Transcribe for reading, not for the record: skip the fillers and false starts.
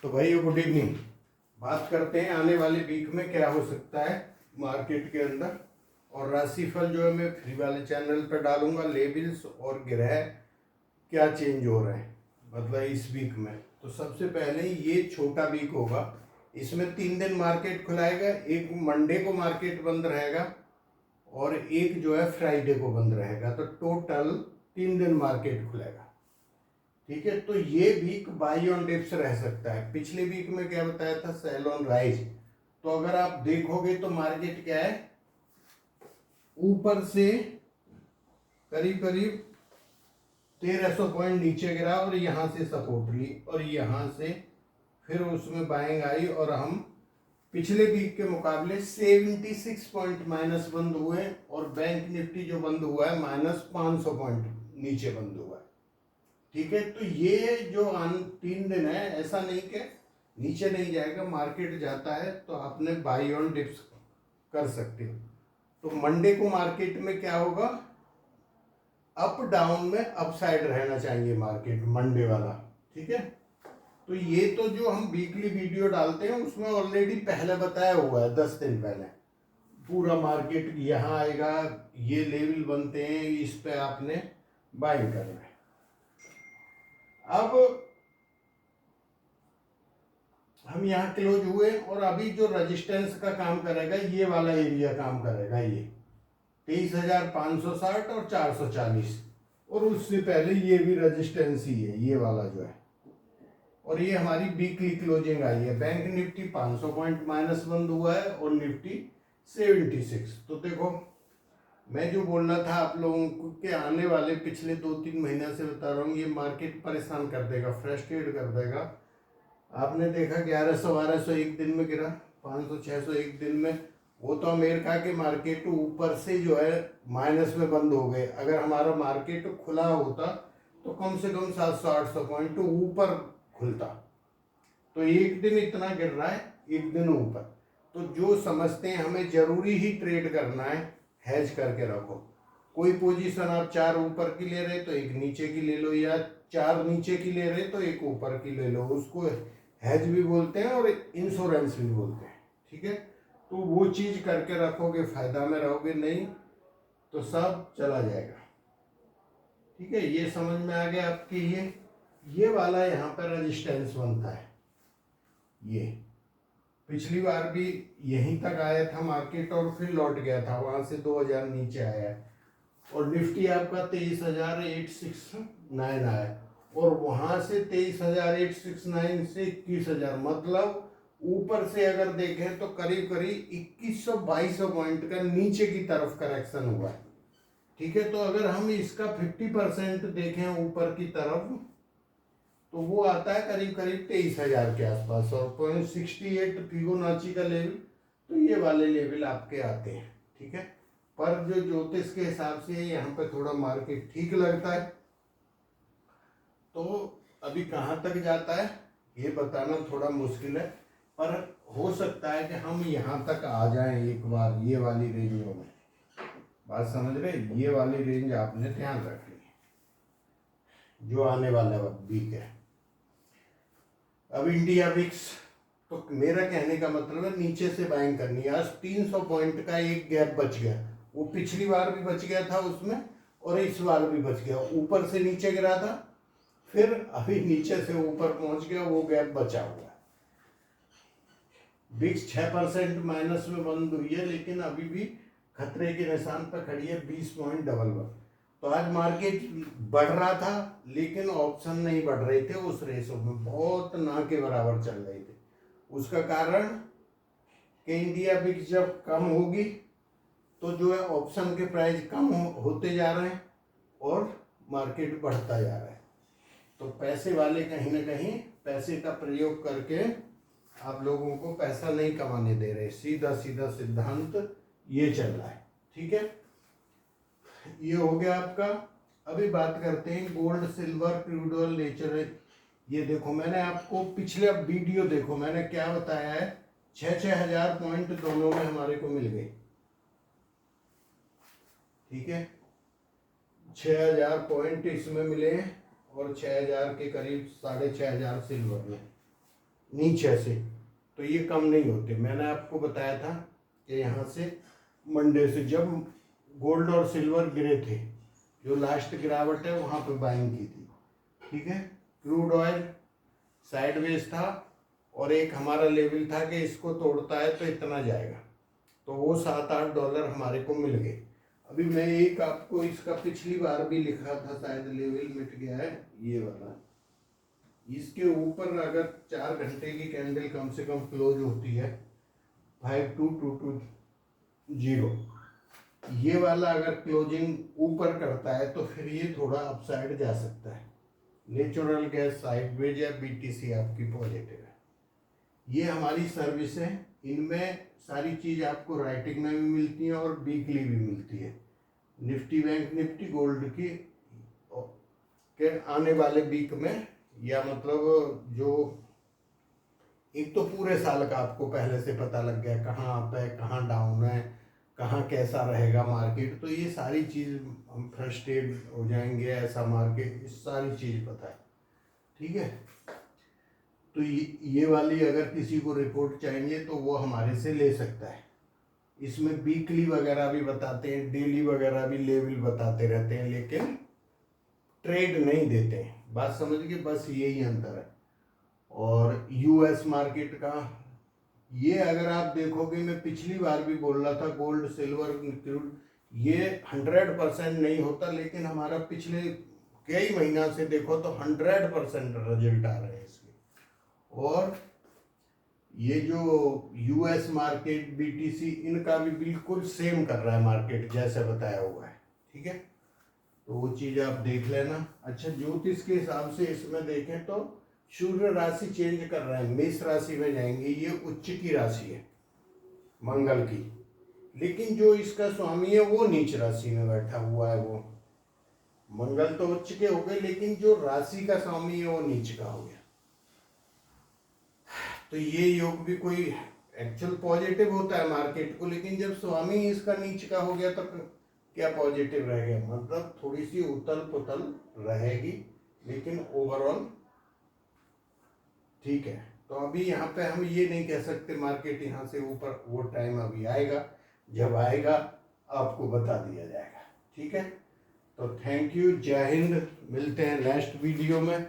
तो भाई good evening. बात करते हैं आने वाले वीक में क्या हो सकता है मार्केट के अंदर। और राशिफल जो है मैं फ्री वाले चैनल पर डालूंगा, लेवल्स और ग्रह क्या चेंज हो रहे हैं मतलब इस वीक में। तो सबसे पहले ये छोटा वीक होगा, इसमें 3 दिन मार्केट खुलाएगा। एक मंडे को मार्केट बंद रहेगा और एक जो है फ्राइडे को बंद रहेगा। तो टोटल 3 दिन मार्केट खुलेगा। ठीक है, तो ये वीक बाई ऑन डिप्स रह सकता है। पिछले वीक में क्या बताया था, सेल ऑन राइज। तो अगर आप देखोगे तो मार्केट क्या है, ऊपर से करीब करीब 1300 पॉइंट नीचे गिरा और यहां से सपोर्ट ली और यहां से फिर उसमें बाइंग आई और हम पिछले वीक के मुकाबले 76 पॉइंट माइनस बंद हुए और बैंक निफ्टी जो बंद हुआ है -500 पॉइंट नीचे बंद हुआ है। ठीक है, तो ये जो 3 दिन है, ऐसा नहीं कि नीचे नहीं जाएगा, मार्केट जाता है तो आपने बाई ऑन डिप्स कर सकते हो। तो मंडे को मार्केट में क्या होगा, अप डाउन में अपसाइड रहना चाहिए मार्केट मंडे वाला। ठीक है, तो ये तो जो हम वीकली वीडियो डालते हैं उसमें ऑलरेडी पहले बताया हुआ है 10 दिन पहले। पूरा मार्केट यहाँ आएगा, ये लेवल बनते हैं, इस पे आपने बाइंग करना है। अब हम यहाँ क्लोज हुए और अभी जो रेजिस्टेंस का काम करेगा ये वाला एरिया काम करेगा, ये 23,560 और 440, और उससे पहले ये भी रेजिस्टेंस ही है ये वाला जो है। और ये हमारी वीकली क्लोजिंग आई है। बैंक निफ्टी 500 पॉइंट माइनस बंद हुआ है और निफ्टी 76। तो देखो मैं जो बोल रहा था आप लोगों को कि आने वाले पिछले 2-3 महीने से बता रहा हूँ, ये मार्केट परेशान कर देगा, फ्रस्ट्रेट कर देगा। आपने देखा 1100-1200 एक दिन में गिरा, 500-600 एक दिन में। वो तो अमेरिका के मार्केट ऊपर से जो है माइनस में बंद हो गए। अगर हमारा मार्केट खुला होता तो कम से कम 700-800 पॉइंट ऊपर खुलता। तो एक दिन इतना गिर रहा है, एक दिन ऊपर। तो जो समझते हैं हमें जरूरी ही ट्रेड करना है, हैज करके रखो। कोई पोजीशन आप 4 ऊपर की ले रहे तो एक नीचे की ले लो, या 4 नीचे की ले रहे तो एक ऊपर की ले लो। उसको हैज भी बोलते हैं और इंश्योरेंस भी बोलते हैं। ठीक है, तो वो चीज करके रखोगे, फायदा में रहोगे, नहीं तो सब चला जाएगा। ठीक है, ये समझ में आ गया आपकी। ये वाला यहाँ पर रेजिस्टेंस बनता है। ये पिछली बार भी यहीं तक आया था मार्केट और फिर लौट गया था, वहां से 2000 नीचे आया है। और निफ्टी आपका 23,869 आया और वहां से 23,869 से 21,000, मतलब ऊपर से अगर देखें तो करीब करीब 2100-2200 पॉइंट का नीचे की तरफ करेक्शन हुआ है। ठीक है, तो अगर हम इसका 50% देखें ऊपर की तरफ तो वो आता है करीब करीब 23,000 के आसपास और 0.68 फिबोनाची का लेवल। तो ये वाले लेवल आपके आते हैं। ठीक है, पर जो ज्योतिष के हिसाब से यहाँ पे थोड़ा मार्केट ठीक लगता है। तो अभी कहाँ तक जाता है ये बताना थोड़ा मुश्किल है, पर हो सकता है कि हम यहाँ तक आ जाएं एक बार ये वाली रेंजों में। बात समझ रहे, ये वाली रेंज आपने ध्यान रखनी है जो आने वाला वीक है। अब इंडिया विक्स, तो मेरा कहने का मतलब है नीचे से बाइंग करनी है। आज 300 पॉइंट का एक गैप बच गया, वो पिछली बार भी बच गया था उसमें और इस बार भी बच गया। ऊपर से नीचे गिरा था, फिर अभी नीचे से ऊपर पहुंच गया, वो गैप बचा हुआ है। विक्स 6% माइनस में बंद हुई है, लेकिन अभी भी खतरे के निशान पर खड़ी है 20.11। तो आज मार्केट बढ़ रहा था लेकिन ऑप्शन नहीं बढ़ रहे थे, उस रेशो में बहुत ना के बराबर चल रहे थे। उसका कारण कि इंडिया विक्स जब कम होगी तो जो है ऑप्शन के प्राइस कम होते जा रहे हैं और मार्केट बढ़ता जा रहा है। तो पैसे वाले कहीं ना कहीं पैसे का प्रयोग करके आप लोगों को पैसा नहीं कमाने दे रहे। सीधा सीधा सिद्धांत ये चल रहा है। ठीक है, ये हो गया आपका। अभी बात करते हैं gold, silver, crude oil, natural. ये देखो मैंने आपको पिछले वीडियो देखो मैंने क्या बताया है, 6,000 पॉइंट दोनों में हमारे को मिल गए। ठीक है, 6,000 पॉइंट इसमें मिले और 6,000 के करीब 6,500 सिल्वर में। नीचे से, तो ये कम नहीं होते। मैंने आपको बताया था कि यहाँ से मंडे से जब गोल्ड और सिल्वर गिरे थे, जो लास्ट गिरावट है वहाँ पे बाइंग की थी, ठीक है। क्रूड ऑयल साइडवेज था और एक हमारा लेवल था कि इसको तोड़ता है तो इतना जाएगा, तो वो $7-8 हमारे को मिल गए। अभी मैं एक आपको इसका पिछली बार भी लिखा था, शायद लेवल मिट गया है, ये वाला। इसके ऊपर अगर 4 घंटे की कैंडल कम से कम क्लोज होती है 5220, ये वाला अगर क्लोजिंग ऊपर करता है तो फिर ये थोड़ा अपसाइड जा सकता है। नेचुरल गैस साइडवेज या बीटीसी आपकी पॉजिटिव है। ये हमारी सर्विस है, इनमें सारी चीज़ आपको राइटिंग में भी मिलती है और वीकली भी मिलती है। निफ्टी बैंक निफ्टी गोल्ड की के आने वाले वीक में, या मतलब जो एक तो पूरे साल का आपको पहले से पता लग गया कहाँ अप है कहाँ डाउन है, कहाँ कैसा रहेगा मार्केट, तो ये सारी चीज़ हम फ्रस्ट्रेट हो जाएंगे, ऐसा मार्केट, इस सारी चीज़ पता है, ठीक है। तो ये वाली अगर किसी को रिपोर्ट चाहिए तो वो हमारे से ले सकता है। इसमें वीकली वगैरह भी बताते हैं, डेली वगैरह भी लेवल बताते रहते हैं, लेकिन ट्रेड नहीं देते हैं। बात समझ गए, बस यही अंतर है। और यूएस मार्केट का ये अगर आप देखोगे, मैं पिछली बार भी बोल रहा था गोल्ड सिल्वर क्रूड ये 100% नहीं होता, लेकिन हमारा पिछले कई महीना से देखो तो 100% रिजल्ट आ रहे हैं इसके। और ये जो यूएस मार्केट बीटीसी, इनका भी बिल्कुल सेम कर रहा है मार्केट जैसे बताया हुआ है, ठीक है। तो वो चीज़ आप देख लेना। अच्छा, ज्योतिष के हिसाब से इसमें देखें तो सूर्य राशि चेंज कर रहा है, मेष राशि में जाएंगे, ये उच्च की राशि है मंगल की, लेकिन जो इसका स्वामी है वो नीच राशि में बैठा हुआ है। वो मंगल तो उच्च के हो गए, लेकिन जो राशि का स्वामी है वो नीच का हो गया। तो ये योग भी कोई एक्चुअल पॉजिटिव होता है मार्केट को, लेकिन जब स्वामी इसका नीच का हो गया तो क्या पॉजिटिव रह गया, मतलब थोड़ी सी उथल पुथल रहेगी, लेकिन ओवरऑल ठीक है। तो अभी यहाँ पे हम ये नहीं कह सकते मार्केट यहाँ से ऊपर, वो टाइम अभी आएगा, जब आएगा आपको बता दिया जाएगा, ठीक है। तो थैंक यू, जय हिंद, मिलते हैं नेक्स्ट वीडियो में।